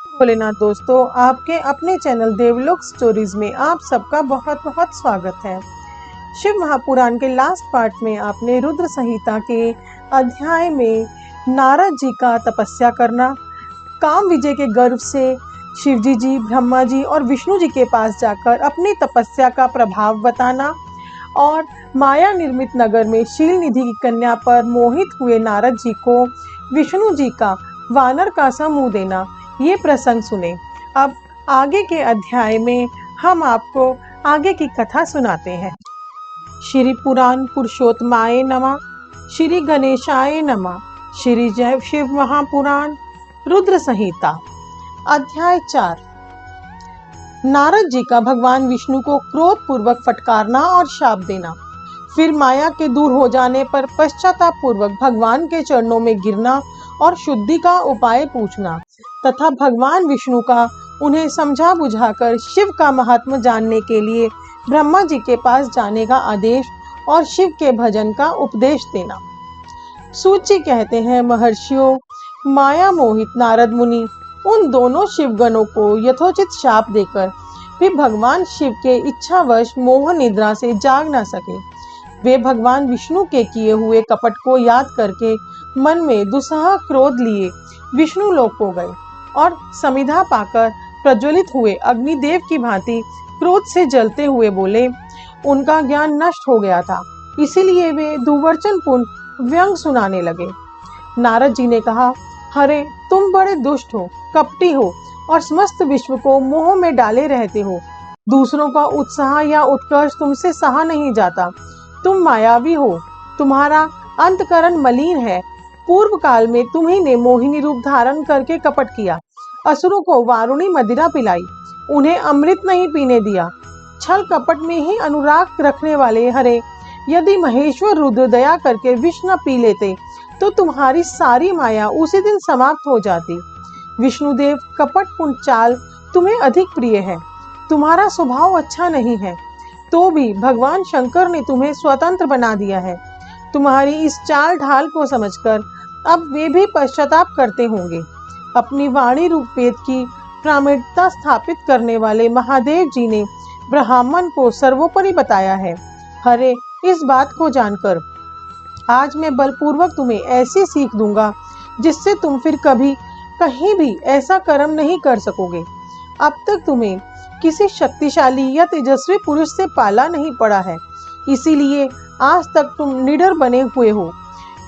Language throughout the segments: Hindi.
भोलेनाथ दोस्तों, आपके अपने चैनल देवलोक स्टोरीज में आप सबका बहुत बहुत स्वागत है। शिव महापुराण के लास्ट पार्ट में आपने रुद्र संहिता के अध्याय में नारद जी का तपस्या करना, काम विजय के गर्व से शिवजी जी, ब्रह्मा जी और विष्णु जी के पास जाकर अपनी तपस्या का प्रभाव बताना और माया निर्मित नगर में शील निधि की कन्या पर मोहित हुए नारद जी को विष्णु जी का वानर का सा मुंह देना, ये प्रसंग सुने। अब आगे के अध्याय में हम आपको आगे की कथा सुनाते हैं। श्री पुराण पुरुषोत्तमाय नमः, श्री गणेशाय नमः। श्री जय शिव महापुराण रुद्र संहिता अध्याय 4। नारद जी का भगवान विष्णु को क्रोध पूर्वक फटकारना और शाप देना, फिर माया के दूर हो जाने पर पश्चाताप पूर्वक भगवान के चरणों में गिरना और शुद्धि का उपाय पूछना तथा भगवान विष्णु का उन्हें समझा बुझाकर शिव का महात्म जानने के लिए ब्रह्मा जी के पास जाने का आदेश और शिव के भजन का उपदेश देना। सूत जी कहते हैं, महर्षियों, माया मोहित नारद मुनि उन दोनों शिवगणों को यथोचित शाप देकर भी भगवान शिव के इच्छावश मोह निद्रा से जाग न सके। वे भगवान विष्णु के किए हुए कपट को याद करके मन में दुस्सह क्रोध लिए विष्णु लोक को गए और समिधा पाकर प्रज्वलित हुए अग्निदेव की भांति क्रोध से जलते हुए बोले। उनका ज्ञान नष्ट हो गया था, इसीलिए वे दुर्वचन पूर्ण व्यंग सुनाने लगे। नारद जी ने कहा, हरे तुम बड़े दुष्ट हो, कपटी हो और समस्त विश्व को मोह में डाले रहते हो। दूसरों का उत्साह या उत्कर्ष तुमसे सहा नहीं जाता। तुम मायावी हो, तुम्हारा अंतकरण मलिन है। पूर्व काल में तुम्ही ने मोहिनी रूप धारण करके कपट किया, असुरों को वारुणी मदिरा पिलाई, उन्हें अमृत नहीं पीने दिया। छल कपट में ही अनुराग रखने वाले हरे, यदि महेश्वर रुद्र दया करके विष न पी लेते तो तुम्हारी सारी माया उसी दिन समाप्त हो जाती। विष्णुदेव, कपटपूर्ण चाल तुम्हें अधिक प्रिय है। तुम्हारा स्वभाव अच्छा नहीं है, तो भी भगवान शंकर ने तुम्हें स्वतंत्र बना दिया है। तुम्हारी इस चाल ढाल को समझकर अब वे भी पश्चाताप करते होंगे। अपनी वाणी रूप वेद की प्रामाणिकता स्थापित करने वाले महादेव जी ने ब्राह्मण को सर्वोपरि बताया है। हरे, इस बात को जानकर आज मैं बलपूर्वक तुम्हें ऐसी सीख दूंगा जिससे तुम फिर कभी कहीं भी ऐसा कर्म नहीं कर सकोगे। अब तक तुम्हें किसी शक्तिशाली या तेजस्वी पुरुष से पाला नहीं पड़ा है, इसीलिए आज तक तुम निडर बने हुए हो।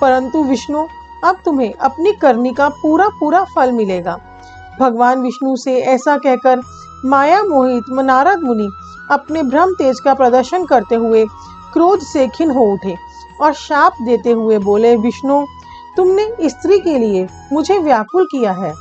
परंतु विष्णु, अब तुम्हें अपनी करनी का पूरा पूरा फल मिलेगा। भगवान विष्णु से ऐसा कहकर माया मोहित नारद मुनि अपने ब्रह्म तेज का प्रदर्शन करते हुए क्रोध से खिन्न हो उठे और शाप देते हुए बोले, विष्णु, तुमने स्त्री के लिए मुझे व्याकुल किया है।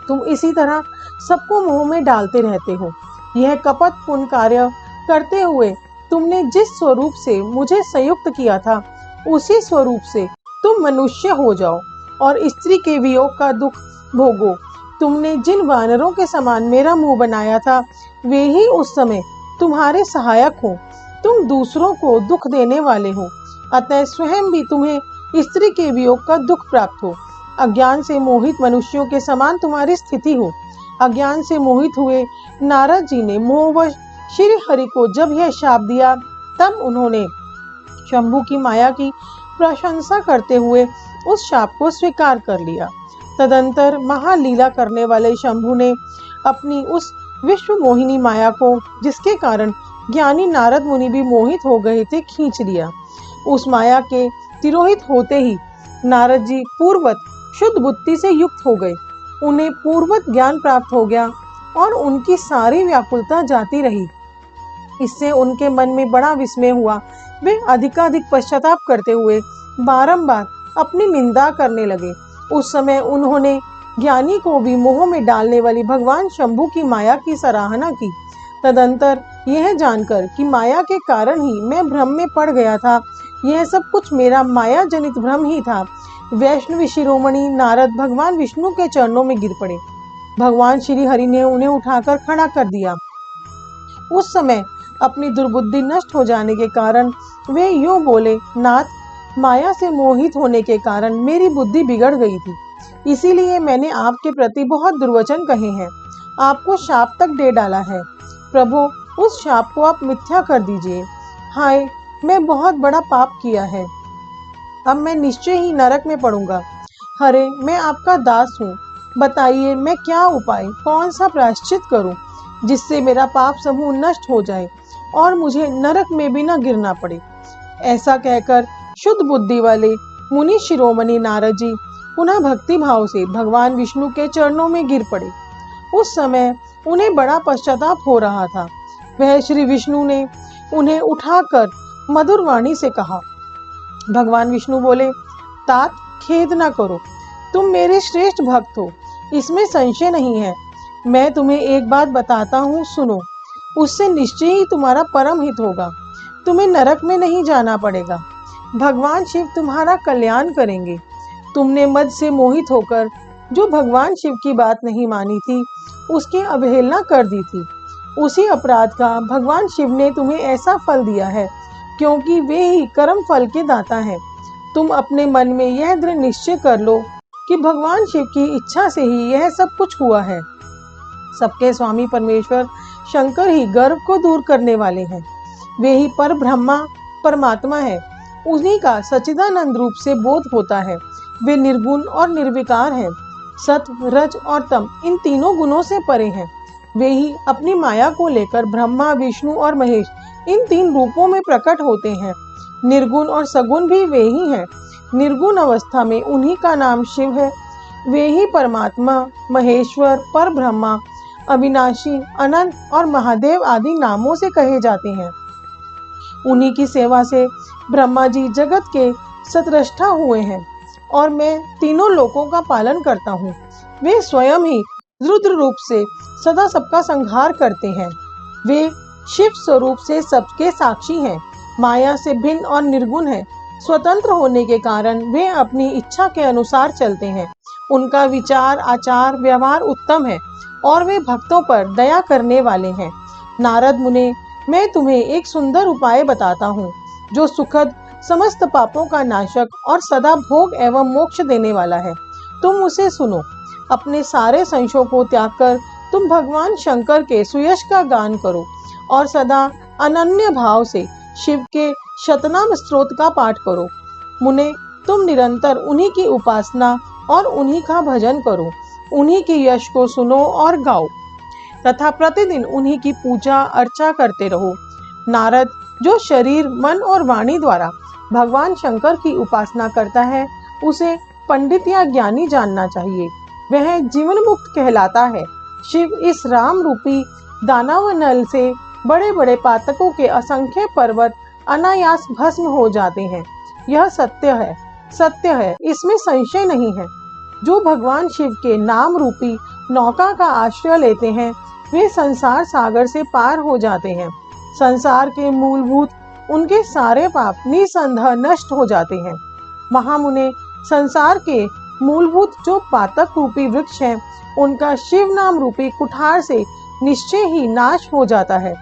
तुम इसी तरह सबको मोह में डालते रहते हो। यह कपटपूर्ण कार्य करते हुए तुमने जिस स्वरूप से मुझे संयुक्त किया था, उसी स्वरूप से तुम मनुष्य हो जाओ और स्त्री के वियोग का दुख भोगो। तुमने जिन वानरों के समान मेरा मुंह बनाया था, वे ही उस समय तुम्हारे सहायक हो। तुम दूसरों को दुख देने वाले हो, अतः स्वयं भी तुम्हें स्त्री के वियोग का दुख प्राप्त हो। अज्ञान से मोहित मनुष्यों के समान तुम्हारी स्थिति हो। अज्ञान से मोहित हुए नारद जी ने मोहवश श्री हरि को जब यह शाप दिया, तब उन्होंने शंभु की माया की प्रशंसा करते हुए उस शाप को स्वीकार कर लिया। तदंतर महालीला करने वाले शंभु ने अपनी उस विश्व मोहिनी माया को, जिसके कारण ज्ञानी नारद मुनि भी मोहित हो गए थे, खींच लिया। उस माया के तिरोहित होते ही नारद जी पूर्ववत शुद्ध बुद्धि से युक्त हो गए। उन्हें पूर्ववत ज्ञान प्राप्त हो गया और उनकी सारी व्याकुलता जाती रही। इससे उनके मन में बड़ा विस्मय हुआ। वे अधिकाधिक पश्चाताप करते हुए बारंबार अपनी निंदा करने लगे। उस समय उन्होंने ज्ञानी को भी मोह में डालने वाली भगवान शंभु की माया की सराहना की। तदंतर यह जानकर कि माया के कारण ही मैं भ्रम में पड़ गया था, यह सब कुछ मेरा माया जनित भ्रम ही था, वैष्णवी शिरोमणि नारद भगवान विष्णु के चरणों में गिर पड़े। भगवान श्री हरि ने उन्हें उठाकर खड़ा कर दिया। उस समय अपनी दुर्बुद्धि नष्ट हो जाने के कारण वे यूं बोले, नाथ, माया से मोहित होने के कारण मेरी बुद्धि बिगड़ गई थी। इसीलिए मैंने आपके प्रति बहुत दुर्वचन कहे हैं, आपको शाप तक दे डाला है। प्रभु, उस शाप को आप मिथ्या कर दीजिए। हाय, मैं बहुत बड़ा पाप किया है, अब मैं निश्चय ही नरक में पड़ूंगा। हरे, मैं आपका दास हूँ, बताइए मैं क्या उपाय, कौन सा प्रायश्चित करूं, जिससे मेरा पाप समूह नष्ट हो जाए और मुझे नरक में भी न गिरना पड़े। ऐसा कहकर शुद्ध बुद्धि वाले मुनि शिरोमणि नारद जी पुनः भक्ति भाव से भगवान विष्णु के चरणों में गिर पड़े। उस समय उन्हें बड़ा पश्चाताप हो रहा था। वह श्री विष्णु ने उन्हें उठाकर मधुर वाणी से कहा। भगवान विष्णु बोले, तात, खेद न करो, तुम मेरे श्रेष्ठ भक्त हो, इसमें संशय नहीं है। मैं तुम्हें एक बात बताता हूँ, सुनो, उससे निश्चय ही तुम्हारा परम हित होगा। तुम्हें नरक में नहीं जाना पड़ेगा, भगवान शिव तुम्हारा कल्याण करेंगे। तुमने मद से मोहित होकर जो भगवान शिव की बात नहीं मानी थी, उसकी अवहेलना कर दी थी, उसी अपराध का भगवान शिव ने तुम्हें ऐसा फल दिया है, क्योंकि वे ही कर्म फल के दाता हैं। तुम अपने मन में यह दृढ़ निश्चय कर लो कि भगवान शिव की इच्छा से ही यह सब कुछ हुआ है। सबके स्वामी परमेश्वर शंकर ही गर्व को दूर करने वाले हैं। वे ही पर ब्रह्मा परमात्मा है, उन्हीं का सच्चिदानंद रूप से बोध होता है। वे निर्गुण और निर्विकार हैं, सत्व, रज और तम इन तीनों गुणों से परे हैं। वे ही अपनी माया को लेकर ब्रह्मा, विष्णु और महेश इन तीन रूपों में प्रकट होते हैं। निर्गुण और सगुण भी वे ही हैं। निर्गुण अवस्था में उन्हीं का नाम शिव है। वे ही परमात्मा, महेश्वर, पर ब्रह्मा, अविनाशी, अनंत और महादेव आदि नामों से कहे जाते हैं। उन्हीं की सेवा से ब्रह्मा जी जगत के सतरष्टा हुए हैं और मैं तीनों लोकों का पालन करता हूँ। वे स्वयं ही रुद्र रूप से सदा सबका संहार करते हैं। वे शिव स्वरूप से सबके साक्षी हैं, माया से भिन्न और निर्गुण हैं। स्वतंत्र होने के कारण वे अपनी इच्छा के अनुसार चलते हैं। उनका विचार, आचार, व्यवहार उत्तम है और वे भक्तों पर दया करने वाले हैं। नारद मुने, मैं तुम्हें एक सुंदर उपाय बताता हूँ, जो सुखद, समस्त पापों का नाशक और सदा भोग एवं मोक्ष देने वाला है। तुम उसे सुनो। अपने सारे संशयों को त्याग कर तुम भगवान शंकर के सुयश का गान करो और सदा अनन्य भाव से शिव के शतनाम स्तोत्र का पाठ करो। मुने, तुम निरंतर उन्हीं की उपासना और उन्हीं का भजन करो। उन्हीं की यश को सुनो और गाओ तथा प्रतिदिन उन्हीं की पूजा अर्चा करते रहो। नारद, जो शरीर, मन और वाणी द्वारा भगवान शंकर की उपासना करता है, उसे पंडित या ज्ञानी जानना चाहिए। वह जीवन मुक्त कहलाता है। शिव इस राम रूपी दानव नल से बड़े बड़े पातकों के असंख्य पर्वत अनायास भस्म हो जाते हैं। यह सत्य है, सत्य है, इसमें संशय नहीं है। जो भगवान शिव के नाम रूपी नौका का आश्रय लेते हैं, वे संसार सागर से पार हो जाते हैं। संसार के मूलभूत उनके सारे पाप निसंदेह नष्ट हो जाते हैं। महामुने, संसार के मूलभूत जो पातक रूपी वृक्ष हैं, उनका शिव नाम रूपी कुठार से निश्चय ही नाश हो जाता है।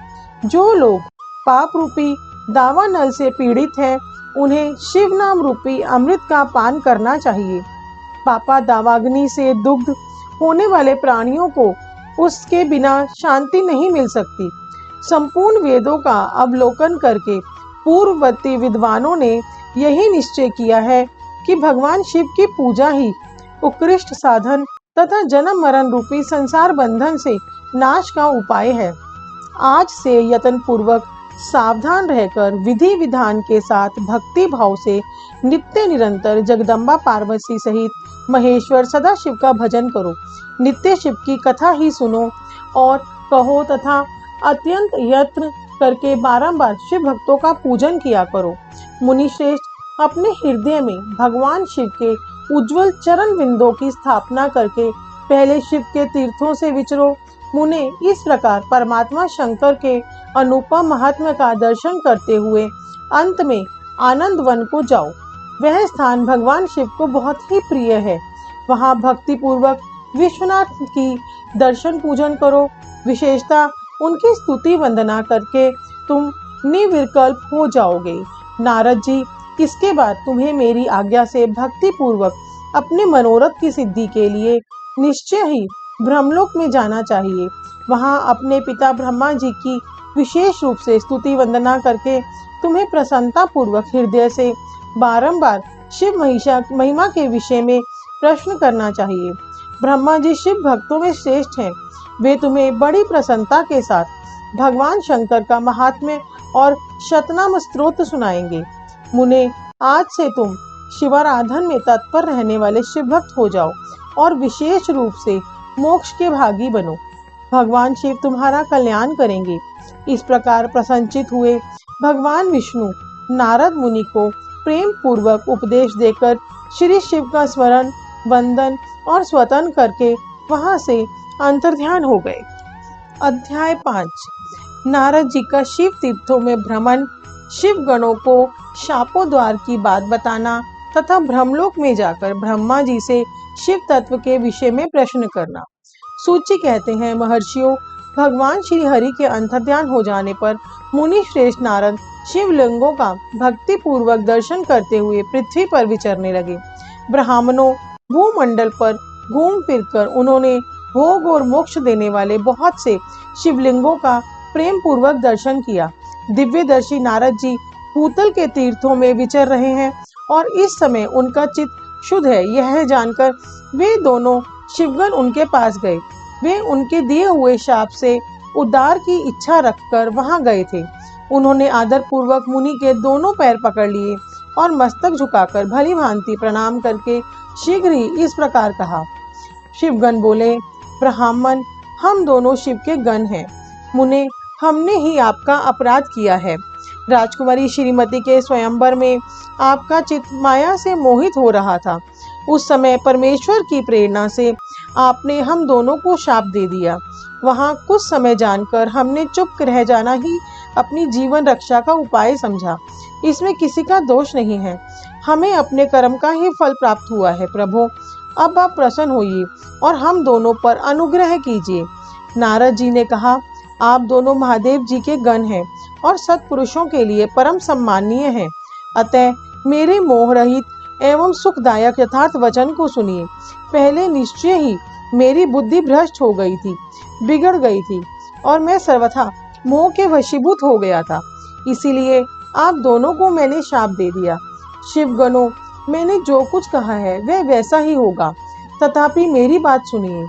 जो लोग पाप रूपी दावा नल से पीड़ित हैं, उन्हें शिव नाम रूपी अमृत का पान करना चाहिए। पापा दावाग्नि से दुग्ध होने वाले प्राणियों को उसके बिना शांति नहीं मिल सकती। संपूर्ण वेदों का अवलोकन करके पूर्ववर्ती विद्वानों ने यही निश्चय किया है कि भगवान शिव की पूजा ही उत्कृष्ट साधन तथा जन्म मरण रूपी संसार बंधन से नाश का उपाय है। आज से यत्न पूर्वक सावधान रहकर विधि विधान के साथ भक्ति भाव से नित्य निरंतर जगदम्बा पार्वती सहित महेश्वर सदाशिव का भजन करो। नित्य शिव की कथा ही सुनो और कहो तथा अत्यंत यत्न करके बारंबार शिव भक्तों का पूजन किया करो। मुनि श्रेष्ठ, अपने हृदय में भगवान शिव के उज्जवल चरण बिंदों की स्थापना करके पहले शिव के तीर्थों से विचरो। मुने, इस प्रकार परमात्मा शंकर के अनुपम महात्म्य का दर्शन करते हुए अंत में आनंद वन को जाओ। वह स्थान भगवान शिव को बहुत ही प्रिय है। वहाँ भक्ति पूर्वक विश्वनाथ की दर्शन पूजन करो। विशेषता उनकी स्तुति वंदना करके तुम निर्विकल्प हो जाओगे। नारद जी, इसके बाद तुम्हें मेरी आज्ञा से भक्ति पूर्वक अपने मनोरथ की सिद्धि के लिए निश्चय ही ब्रह्मलोक में जाना चाहिए। वहां अपने पिता ब्रह्मा जी की विशेष रूप से स्तुति वंदना करके तुम्हें प्रसन्नता पूर्वक हृदय से बारंबार शिव महिमा के विषय में प्रश्न करना चाहिए। ब्रह्मा जी शिव भक्तों में श्रेष्ठ हैं। वे तुम्हें बड़ी प्रसन्नता के साथ भगवान शंकर का महात्म्य और शतनाम स्तोत्र सुनाएंगे। मुने, आज से तुम शिवाराधन में तत्पर रहने वाले शिव भक्त हो जाओ और विशेष रूप से मोक्ष के भागी बनो। भगवान शिव तुम्हारा कल्याण करेंगे। इस प्रकार प्रसन्नचित हुए भगवान विष्णु नारद मुनि को प्रेम पूर्वक उपदेश देकर श्री शिव का स्मरण, वंदन और स्तवन करके वहां से अंतर्ध्यान हो गए। अध्याय 5। नारद जी का शिव तीर्थों में भ्रमण, शिव गणों को शापोद्वार की बात बताना तथा ब्रह्मलोक में जाकर ब्रह्मा जी से शिव तत्व के विषय में प्रश्न करना। सूची कहते हैं, महर्षियों, भगवान श्री हरि के अंतर्ध्यान हो जाने पर मुनि श्रेष्ठ नारद शिवलिंगों का भक्ति पूर्वक दर्शन करते हुए पृथ्वी पर विचरने लगे। ब्राह्मणों भूमंडल पर घूम फिरकर उन्होंने भोग और मोक्ष देने वाले बहुत से शिवलिंगों का प्रेम पूर्वक दर्शन किया। दिव्यदर्शी नारद जी भूतल के तीर्थों में विचर रहे हैं और इस समय उनका चित्त शुद्ध है, यह जानकर वे दोनों शिवगण उनके पास गए। वे उनके दिए हुए शाप से उद्धार की इच्छा रखकर वहां गए थे। उन्होंने आदर पूर्वक मुनि के दोनों पैर पकड़ लिए और मस्तक झुकाकर भली भांति प्रणाम करके शीघ्र ही इस प्रकार कहा। शिवगण बोले, ब्राह्मण, हम दोनों शिव के गण हैं। मुने, हमने ही आपका अपराध किया है। राजकुमारी श्रीमती के स्वयंवर में आपका चित्त माया से मोहित हो रहा था। उस समय परमेश्वर की प्रेरणा से आपने हम दोनों को शाप दे दिया। वहां कुछ समय जानकर हमने चुप रह जाना ही अपनी जीवन रक्षा का उपाय समझा। इसमें किसी का दोष नहीं है। हमें अपने कर्म का ही फल प्राप्त हुआ है। प्रभु, अब आप प्रसन्न होइए और हम दोनों पर अनुग्रह कीजिए। नारद जी ने कहा, आप दोनों महादेव जी के गण हैं और सत्पुरुषों के लिए परम सम्माननीय हैं। अतः मेरे मोह रहित एवं सुखदायक यथार्थ वचन को सुनिए। पहले निश्चय ही मेरी बुद्धि भ्रष्ट हो गई थी, बिगड़ गई थी और मैं सर्वथा मोह के वशीभूत हो गया था। इसीलिए आप दोनों को मैंने शाप दे दिया। शिवगणों, मैंने जो कुछ कहा है वह वैसा ही होगा, तथापि मेरी बात सुनिए।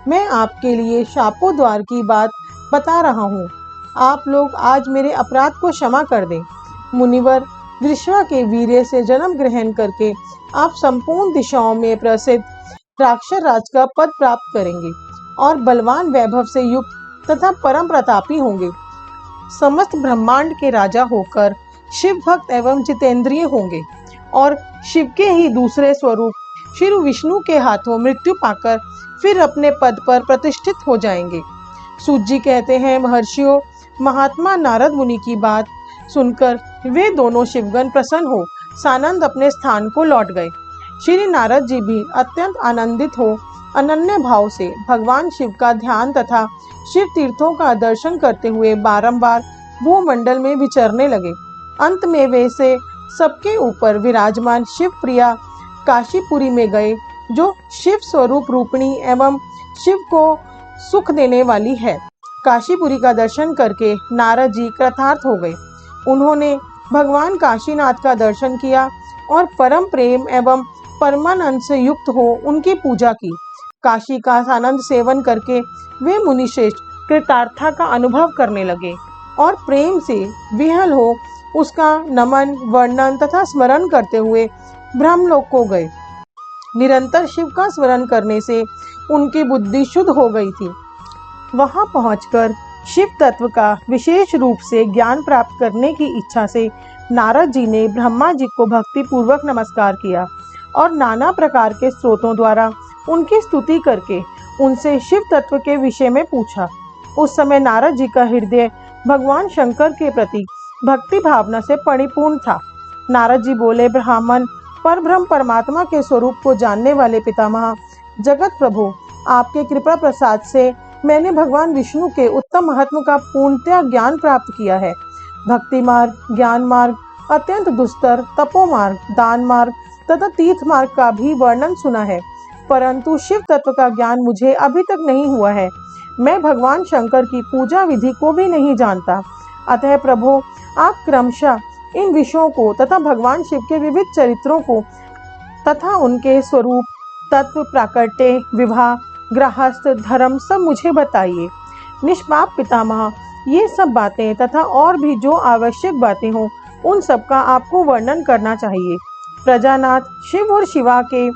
मैं आपके लिए शापोद्वार की बात बता रहा हूँ। आप लोग आज मेरे अपराध को क्षमा कर दें। मुनिवर, विश्वा के वीर्य से जन्म ग्रहण करके आप संपूर्ण दिशाओं में प्रसिद्ध राक्षस राज का पद प्राप्त करेंगे और बलवान वैभव से युक्त तथा परम प्रतापी होंगे। समस्त ब्रह्मांड के राजा होकर शिव भक्त एवं जितेंद्रिय होंगे और शिव के ही दूसरे स्वरूप श्री विष्णु के हाथों मृत्यु पाकर फिर अपने पद पर प्रतिष्ठित हो जाएंगे। सूत जी कहते हैं, महर्षियों, महात्मा नारद मुनि की बात सुनकर वे दोनों शिवगण प्रसन्न हो सानंद अपने स्थान को लौट गए। श्री नारद जी भी अत्यंत आनंदित हो अनन्य भाव से भगवान शिव का ध्यान तथा शिव तीर्थों का दर्शन करते हुए बारंबार भूमंडल में विचरने लगे। अंत में वे से सबके ऊपर विराजमान शिव प्रिया काशीपुरी में गए, जो शिव स्वरूप रूपिणी एवं शिव को सुख देने वाली है। काशीपुरी का दर्शन करके नारद जी कृतार्थ हो गए। उन्होंने भगवान काशीनाथ का दर्शन किया और परम प्रेम एवं परमानंद से युक्त हो उनकी पूजा की। काशी का आनंद सेवन करके वे मुनिश्रेष्ठ कृतार्था का अनुभव करने लगे और प्रेम से विह्वल हो उसका नमन, वर्णन तथा स्मरण करते हुए ब्रह्मलोक को गए। निरंतर शिव का स्मरण करने से उनकी बुद्धि शुद्ध हो गई थी। वहां पहुंचकर शिव तत्व का विशेष रूप से ज्ञान प्राप्त करने की इच्छा से नारद जी ने ब्रह्मा जी को भक्ति पूर्वक नमस्कार किया और नाना प्रकार के स्रोतों द्वारा उनकी स्तुति करके उनसे शिव तत्व के विषय में पूछा। उस समय नारद जी का हृदय भगवान शंकर के प्रति भक्ति भावना से परिपूर्ण था। नारद जी बोले, ब्राह्मण, परब्रह्म परमात्मा के स्वरूप को जानने वाले पितामह जगत प्रभु, आपके कृपा प्रसाद से मैंने भगवान विष्णु के उत्तम महत्व का पूर्णतया ज्ञान प्राप्त किया है। भक्ति मार्ग, ज्ञान मार्ग, अत्यंत दुस्तर, तपो मार्ग, दान मार्ग तथा तीर्थ मार्ग का भी वर्णन सुना है, परंतु शिव तत्व का ज्ञान मुझे अभी तक नहीं हुआ है। मैं भगवान शंकर की पूजा विधि को भी नहीं जानता। अतः प्रभु, आप क्रमशः इन विषयों को तथा भगवान शिव के विविध चरित्रों को तथा उनके स्वरूप, तत्व, प्राकट्य, विवाह, गृहस्थ, धर्म सब मुझे बताइए। निष्पाप पितामह, ये सब बातें तथा और भी जो आवश्यक बातें हों, उन सब का आपको वर्णन करना चाहिए। प्रजानाथ, शिव और शिवा के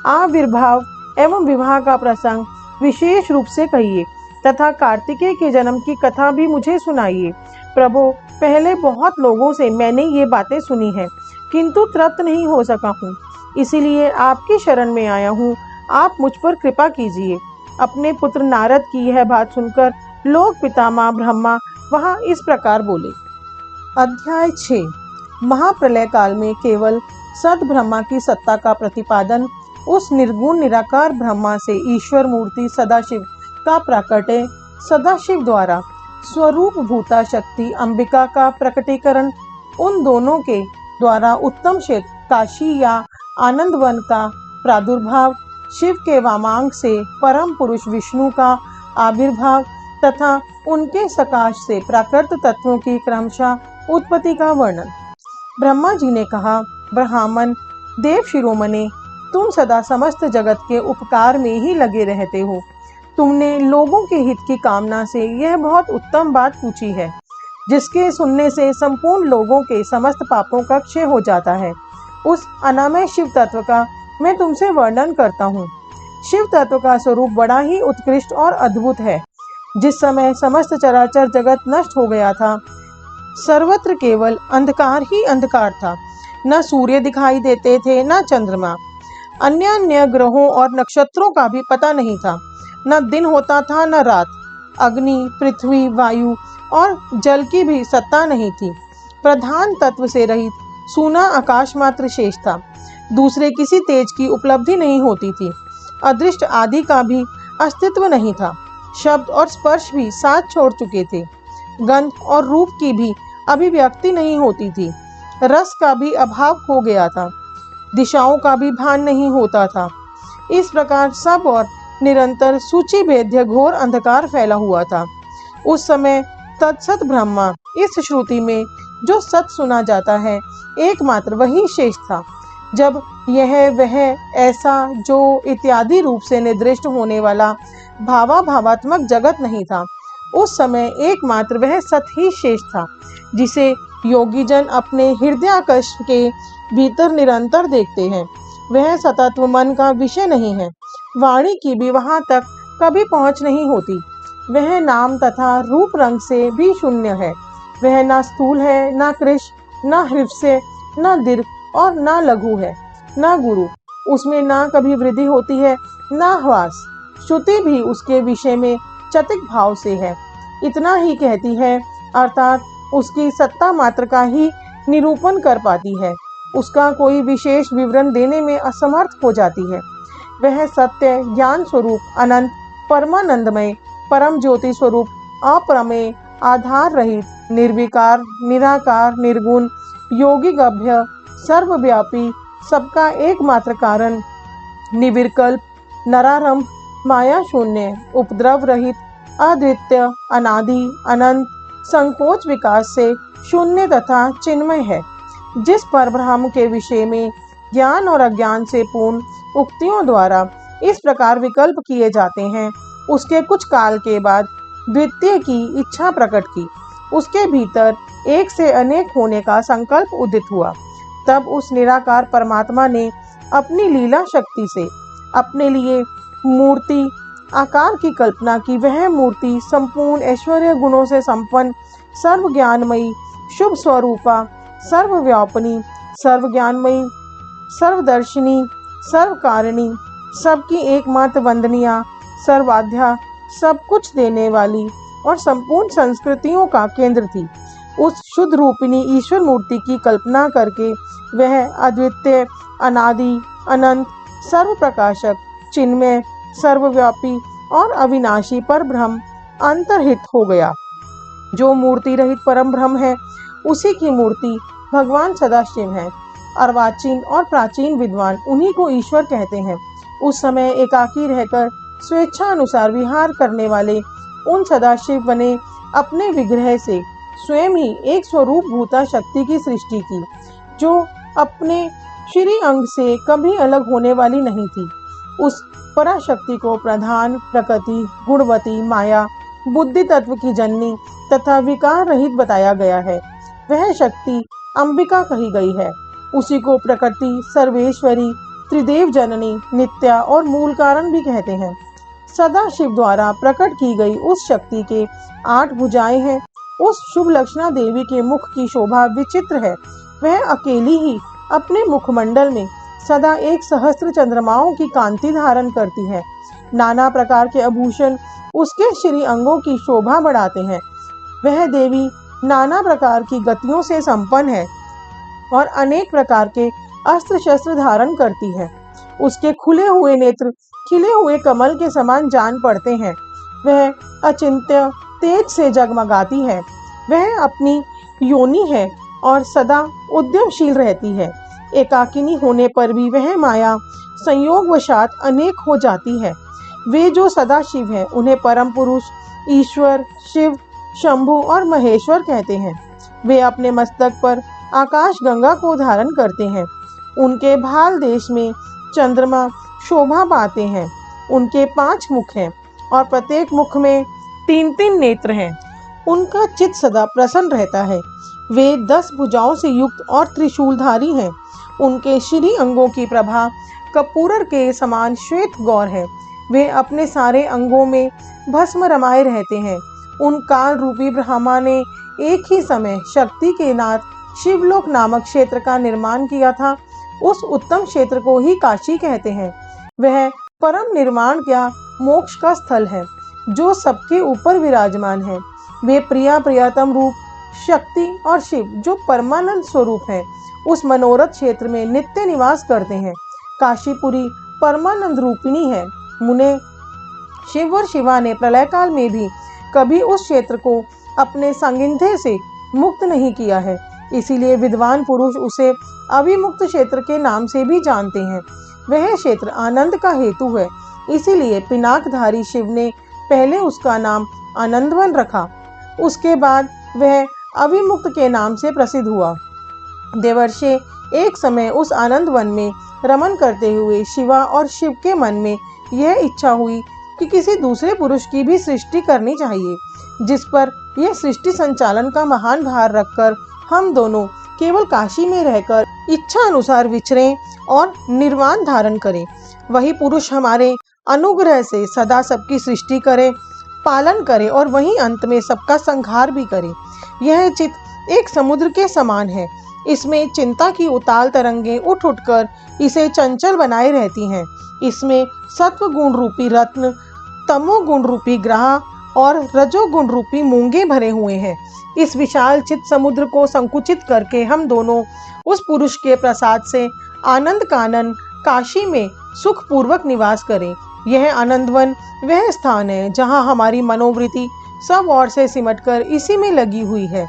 आविर्भाव एवं विवाह का प्रसंग विशेष रूप से कहिए तथा कार्तिकेय के जन्म की कथा भी मुझे सुनाइए। प्रभु, पहले बहुत लोगों से मैंने ये बातें सुनी हैं, किंतु तृप्त नहीं हो सका हूँ, इसीलिए आपकी शरण में आया हूँ। आप मुझ पर कृपा कीजिए। अपने पुत्र नारद की यह बात सुनकर लोक पितामह ब्रह्मा वहाँ इस प्रकार बोले। अध्याय 6। महाप्रलय काल में केवल सद ब्रह्मा की सत्ता का प्रतिपादन, उस निर्गुण निराकार ब्रह्मा से ईश्वर मूर्ति सदाशिव का प्राकट्य, सदाशिव द्वारा स्वरूप भूता शक्ति अंबिका का प्रकटीकरण, उन दोनों के द्वारा उत्तम क्षेत्र काशी या आनंदवन का प्रादुर्भाव, शिव के वामांग से परम पुरुष विष्णु का आविर्भाव तथा उनके सकाश से प्राकृत तत्वों की क्रमशः उत्पत्ति का वर्णन। ब्रह्मा जी ने कहा, ब्राह्मण देव शिरोमणे, तुम सदा समस्त जगत के उपकार में ही लगे रहते हो। तुमने लोगों के हित की कामना से यह बहुत उत्तम बात पूछी है, जिसके सुनने से संपूर्ण लोगों के समस्त पापों का क्षय हो जाता है। उस अनामय शिव तत्व का मैं तुमसे वर्णन करता हूँ। शिव तत्व का स्वरूप बड़ा ही उत्कृष्ट और अद्भुत है। जिस समय समस्त चराचर जगत नष्ट हो गया था, सर्वत्र केवल अंधकार ही अंधकार था। न सूर्य दिखाई देते थे, न चंद्रमा। अन्य अन्य ग्रहों और नक्षत्रों का भी पता नहीं था। न दिन होता था, न रात। अग्नि, पृथ्वी, वायु और जल की भी सत्ता नहीं थी। प्रधान तत्व से रहित सूना आकाश मात्र शेष था। दूसरे किसी तेज की उपलब्धि नहीं होती थी। अदृष्ट आदि का भी अस्तित्व नहीं था। शब्द और स्पर्श भी साथ छोड़ चुके थे। गंध और रूप की भी अभिव्यक्ति नहीं होती थी। रस का भी अभाव हो गया था। दिशाओं का भी भान नहीं होता था। इस प्रकार सब और निरंतर सूची भेद्य घोर अंधकार फैला हुआ था। उस समय तत्सत ब्रह्मा, इस श्रुति में जो सत सुना जाता है, एकमात्र वही शेष था। जब यह वह ऐसा जो इत्यादि रूप से निर्दिष्ट होने वाला भावात्मक जगत नहीं था, उस समय एकमात्र वह सत ही शेष था, जिसे योगी जन अपने हृदयाकाश के भीतर निरंतर देखते हैं। वह सतत्व मन का विषय नहीं है। वाणी की भी वहां तक कभी पहुंच नहीं होती। वह नाम तथा रूप रंग से भी शून्य है। वह न स्थूल है, न कृश, न हृस्य, न दीर्घ और न लघु है, न गुरु। उसमें न कभी वृद्धि होती है, न ह्रास। श्रुति भी उसके विषय में चतिक भाव से है। इतना ही कहती है, अर्थात उसकी सत्ता मात्र का ही निरूपण कर पाती है। उसका कोई विशेष विवरण देने में असमर्थ हो जाती है। वह सत्य, ज्ञान स्वरूप, अनंत, परमानंदमय, परम ज्योति स्वरूप, अप्रमेय, आधार रहित, निर्विकार, निराकार, निर्गुण, योगी गभ्य, सर्वव्यापी, सबका एकमात्र कारण, निविकल्प, नरारंभ, माया शून्य, उपद्रव रहित, अद्वितीय, अनादि, अनंत, संकोच विकास से शून्य तथा चिन्मय है। जिस परब्रह्म के विषय में ज्ञान और अज्ञान से पूर्ण उक्तियों द्वारा इस प्रकार विकल्प किए जाते हैं, उसके कुछ काल के बाद द्वितीय की इच्छा प्रकट की। उसके भीतर एक से अनेक होने का संकल्प उदित हुआ। तब उस निराकार परमात्मा ने अपनी लीला शक्ति से अपने लिए मूर्ति आकार की कल्पना की। वह मूर्ति संपूर्ण ऐश्वर्य गुणों से संपन्न, सर्व ज्ञानमयी, शुभ स्वरूपा, सर्वव्यापिनी, सर्वज्ञानमयी, सर्वदर्शिनी, सर्वकारिणी, सबकी एकमात्र वंदनिया, सर्वाध्या, सब कुछ देने वाली और संपूर्ण संस्कृतियों का केंद्र थी। उस शुद्ध रूपिणी ईश्वर मूर्ति की कल्पना करके वह अद्वितीय, अनादि, अनंत, सर्व प्रकाशक, चिन्मय, सर्वव्यापी और अविनाशी पर ब्रह्म अंतर्हित हो गया। जो मूर्ति रहित परम ब्रह्म है, उसी की मूर्ति भगवान सदाशिव है। अर्वाचीन और प्राचीन विद्वान उन्हीं को ईश्वर कहते हैं। उस समय एकाकी रहकर स्वेच्छा अनुसार विहार करने वाले उन सदाशिव ने अपने विग्रह से स्वयं ही एक स्वरूप भूता शक्ति की सृष्टि की, जो अपने श्री अंग से कभी अलग होने वाली नहीं थी। उस पराशक्ति को प्रधान, प्रकृति, गुणवती, माया, बुद्धि तत्व की जननी तथा विकार रहित बताया गया है। वह शक्ति अंबिका कही गई है। उसी को प्रकृति, सर्वेश्वरी, त्रिदेव जननी, नित्या और मूल कारण भी कहते हैं। सदा शिव द्वारा प्रकट की गई उस शक्ति के 8 भुजाएं हैं। उस शुभ लक्षणा देवी के मुख की शोभा विचित्र है। वह अकेली ही अपने मुखमंडल में सदा 1 सहस्त्र चंद्रमाओं की कांति धारण करती है। नाना प्रकार के आभूषण उसके श्री अंगों की शोभा बढ़ाते हैं। वह देवी नाना प्रकार की गतियों से संपन्न है और अनेक प्रकार के अस्त्र शस्त्र धारण करती है। उसके खुले हुए नेत्र खिले हुए कमल के समान जान पड़ते हैं। वह अचिंत्य तेज से जगमगाती है। वह अपनी योनि है और सदा उद्यमशील रहती है। एकाकिनी होने पर भी वह माया संयोगवशात अनेक हो जाती है। वे जो सदा शिव है उन्हें परम पुरुष, ईश्वर, शिव, शंभु और महेश्वर कहते हैं। वे अपने मस्तक पर आकाश गंगा को धारण करते हैं। उनके भाल देश में चंद्रमा शोभा पाते हैं। उनके 5 मुख हैं और प्रत्येक मुख में 3-3 नेत्र हैं। उनका चित्त सदा प्रसन्न रहता है। वे 10 भुजाओं से युक्त और त्रिशूलधारी हैं। उनके श्री अंगों की प्रभा कपूरर के समान श्वेत गौर है। वे अपने सारे अंगों में भस्म रमाए रहते हैं। उन काल रूपी ब्रह्मा ने एक ही समय शक्ति के नाथ शिवलोक नामक क्षेत्र का निर्माण किया था। उस उत्तम क्षेत्र को ही काशी कहते हैं। वह परम निर्माण क्या मोक्ष का स्थल है, जो सबके ऊपर विराजमान है। वे प्रिया प्रियतम रूप शक्ति और शिव, जो परमानंद स्वरूप है, उस मनोरथ क्षेत्र में नित्य निवास करते हैं। काशीपुरी परमानंद रूपिणी है। मुने शिव और शिवा ने प्रलय काल में भी कभी उस क्षेत्र को अपने संगिंधे से मुक्त नहीं किया है। इसीलिए विद्वान पुरुष उसे अविमुक्त क्षेत्र के नाम से भी जानते हैं। वह क्षेत्र आनंद का हेतु है। इसीलिए पिनाकधारी शिव ने पहले उसका नाम आनंदवन रखा। उसके बाद वह अविमुक्त के नाम से प्रसिद्ध हुआ। देवर्षि एक समय उस आनंद वन में रमन करते हुए शिवा और शिव के मन में यह इच्छा हुई कि किसी दूसरे पुरुष की भी सृष्टि करनी चाहिए, जिस पर यह सृष्टि संचालन का महान भार रखकर हम दोनों केवल काशी में रहकर इच्छा अनुसार विचरें और निर्वाण धारण करें। वही पुरुष हमारे अनुग्रह से सदा सबकी सृष्टि करे, पालन करे और वहीं अंत में सबका संहार भी करे। यह चित्त एक समुद्र के समान है। इसमें चिंता की उताल तरंगें उठ उठकर इसे चंचल बनाए रहती हैं। इसमें सत्व गुण रूपी रत्न, तमोगुण रूपी ग्रह और रजोगुण रूपी मूंगे भरे हुए हैं। इस विशाल चित्त समुद्र को संकुचित करके हम दोनों उस पुरुष के प्रसाद से आनंद कानन काशी में सुख पूर्वक निवास करें। यह आनंदवन वह स्थान है जहाँ हमारी मनोवृत्ति सब ओर से सिमटकर इसी में लगी हुई है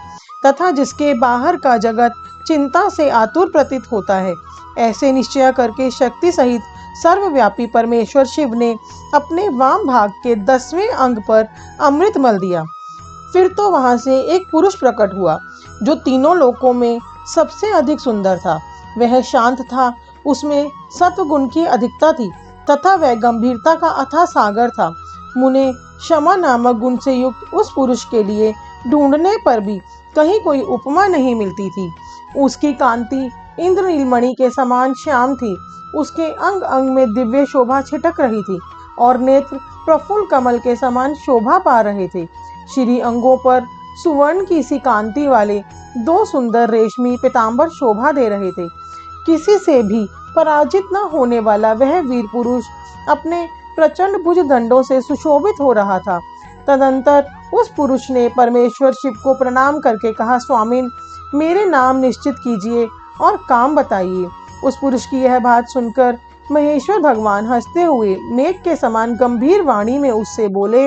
तथा जिसके बाहर का जगत चिंता से आतुर प्रतीत होता है। ऐसे निश्चय करके शक्ति सहित सर्वव्यापी परमेश्वर शिव ने अपने वाम भाग के 10वें अंग पर अमृत मल दिया। फिर तो वहां से एक पुरुष प्रकट हुआ जो तीनों लोकों में सबसे अधिक सुंदर था। वह शांत था, उसमें सत्व गुण की अधिकता थी तथा वह गंभीरता का अथाह सागर था। मुने क्षमा नामक गुण से युक्त उस पुरुष के लिए ढूंढने पर भी कहीं कोई उपमा नहीं मिलती थी। उसकी कांति इंद्रनीलमणि के समान श्याम थी। उसके अंग अंग में दिव्य शोभा छिटक रही थी और नेत्र प्रफुल्ल कमल के समान शोभा पा रहे थे। श्री अंगों पर सुवर्ण की सी कांति वाले 2 सुंदर रेशमी पीतांबर शोभा दे रहे थे। किसी से भी पराजित न होने वाला वह वीर पुरुष अपने प्रचंड भुज दंडों से सुशोभित हो रहा था। तदंतर उस पुरुष ने परमेश्वर शिव को प्रणाम करके कहा, स्वामीन, मेरे नाम निश्चित कीजिए और काम बताइए। उस पुरुष की यह बात सुनकर महेश्वर भगवान हंसते हुए मेघ के समान गंभीर वाणी में उससे बोले,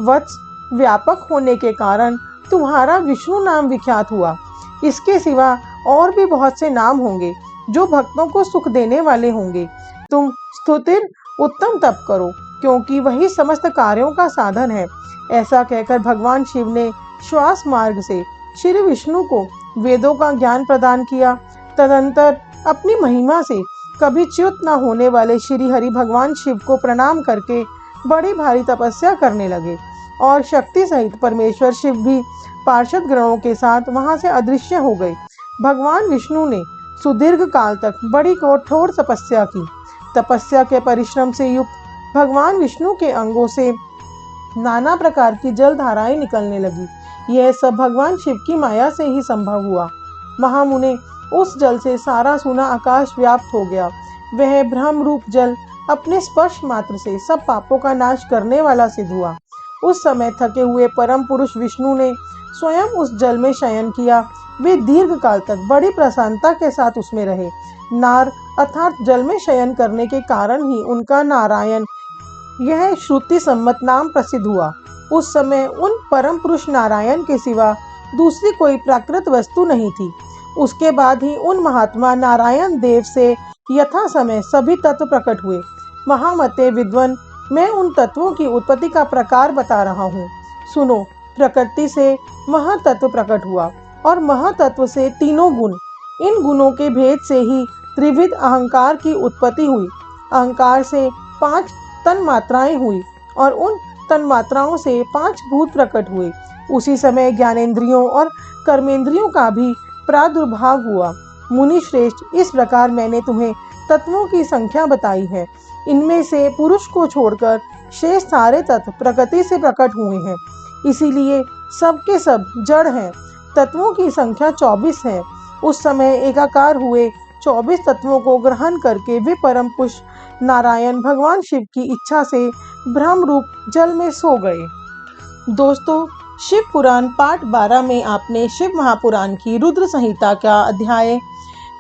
वत्स, व्यापक होने के कारण तुम्हारा विष्णु नाम विख्यात हुआ। इसके सिवा और भी बहुत से नाम होंगे, जो भक्तों को सुख देने वाले होंगे। तुम स्तुतिर उत्तम तप करो, क्योंकि वही समस्त कार्यों का साधन है। ऐसा कहकर भगवान शिव ने श्वास मार्ग से श्री विष्णु को वेदों का ज्ञान प्रदान किया। तदंतर अपनी महिमा से कभी च्युत न होने वाले श्री हरि भगवान शिव को प्रणाम करके बड़ी भारी तपस्या करने लगे और शक्ति सहित परमेश्वर शिव भी पार्षद गणों के साथ वहां से अदृश्य हो गए। भगवान विष्णु ने सुदीर्घ काल तक बड़ी कठोर तपस्या की। तपस्या के परिश्रम से युक्त भगवान विष्णु के अंगों से नाना प्रकार की जल धाराएं निकलने लगी। यह सब भगवान शिव की माया से ही संभव हुआ। महामुने, उस जल से सारा सुना आकाश व्याप्त हो गया। वह ब्रह्म रूप जल अपने स्पर्श मात्र से सब पापों का नाश करने वाला सिद्ध हुआ। उस समय थके हुए परम पुरुष विष्णु ने स्वयं उस जल में शयन किया। वे दीर्घ काल तक बड़ी प्रसन्नता के साथ उसमें रहे। नार अर्थात जल में शयन करने के कारण ही उनका नारायण यह श्रुति सम्मत नाम प्रसिद्ध हुआ। उस समय उन परम पुरुष नारायण के सिवा दूसरी कोई प्राकृत वस्तु नहीं थी। उसके बाद ही उन महात्मा नारायण देव से यथा समय सभी तत्व प्रकट हुए। महामते विद्वन, मैं उन तत्वों की उत्पत्ति का प्रकार बता रहा हूँ। सुनो, प्रकृति से महातत्व प्रकट हुआ और महातत्व से तीनों गुण। इन गुणों के भेद से ही त्रिविध अहंकार की उत्पत्ति हुई। अहंकार से 5 तन्मात्राएं हुई और उन तन्मात्राओं से 5 भूत प्रकट हुए। उसी समय ज्ञानेंद्रियों और कर्मेंद्रियों का भी प्रादुर्भाव हुआ। मुनि श्रेष्ठ, इस प्रकार मैंने तुम्हें तत्वों की संख्या बताई है। इनमें से पुरुष को छोड़कर शेष सारे तत्व प्रकृति से प्रकट हुए हैं, इसीलिए सब के सब जड़ हैं। तत्वों की संख्या 24 है। उस समय एकाकार हुए 24 तत्वों को ग्रहण करके वे परम पुरुष नारायण भगवान शिव की इच्छा से ब्रह्म रूप जल में सो गए। दोस्तों, शिव पुराण पाठ 12 में आपने शिव महापुराण की रुद्र संहिता का अध्याय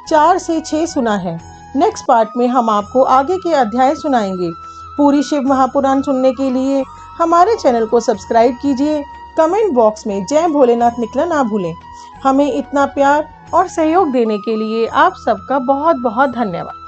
4 से 6 सुना है। नेक्स्ट पार्ट में हम आपको आगे के अध्याय सुनाएंगे। पूरी शिव महापुराण सुनने के लिए हमारे चैनल को सब्सक्राइब कीजिए। कमेंट बॉक्स में जय भोलेनाथ लिखना ना भूलें। हमें इतना प्यार और सहयोग देने के लिए आप सबका बहुत बहुत धन्यवाद।